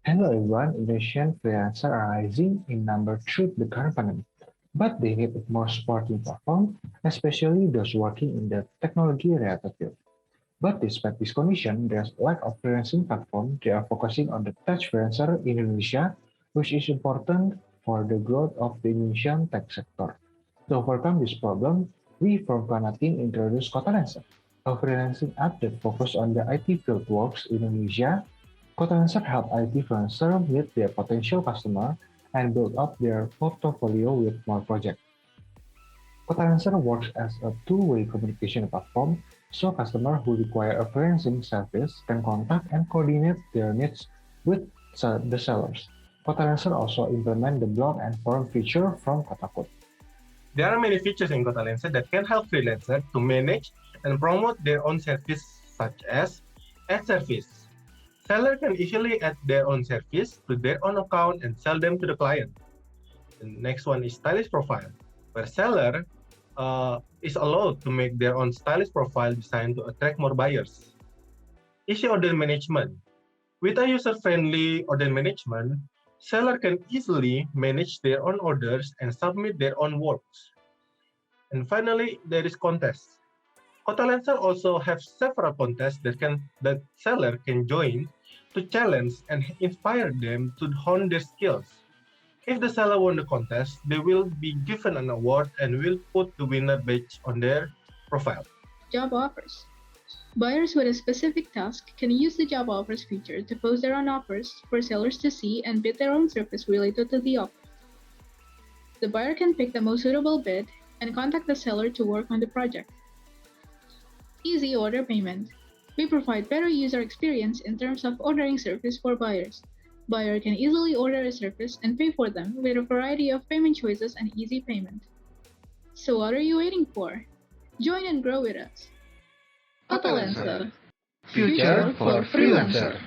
Hello everyone, Indonesian freelancers are rising in number through the current pandemic, but they need a more supporting platform, especially those working in the technology-related field. But despite this condition, there's lack of freelancing platform. They are focusing on the tech freelancer in Indonesia, which is important for the growth of the Indonesian tech sector. To overcome this problem, we from KELANA team introduced Kotalancer, a freelancing app that focuses on the IT field works in Indonesia. Kotalancer help IT freelancers meet their potential customer and build up their portfolio with more projects. Kotalancer works as a two-way communication platform, so customers who require a freelancing service can contact and coordinate their needs with the sellers. Kotalancer also implement the blog and forum feature from Kotakode. There are many features in KotaLensa that can help freelancers to manage and promote their own service, such as ad service. Seller can easily add their own service to their own account and sell them to the client. The next one is stylist profile, where seller is allowed to make their own stylist profile designed to attract more buyers. Easy order management. With a user-friendly order management, seller can easily manage their own orders and submit their own works. And finally, there is contest. KotaLensa also have several contests that seller can join to challenge and inspire them to hone their skills. If the seller won the contest, they will be given an award and will put the winner badge on their profile. Job offers. Buyers with a specific task can use the job offers feature to post their own offers for sellers to see and bid their own service related to the offer. The buyer can pick the most suitable bid and contact the seller to work on the project. Easy order payment. We provide better user experience in terms of ordering service for buyers. Buyer can easily order a service and pay for them with a variety of payment choices and easy payment. So what are you waiting for? Join and grow with us. KotaLensa, future for freelancer.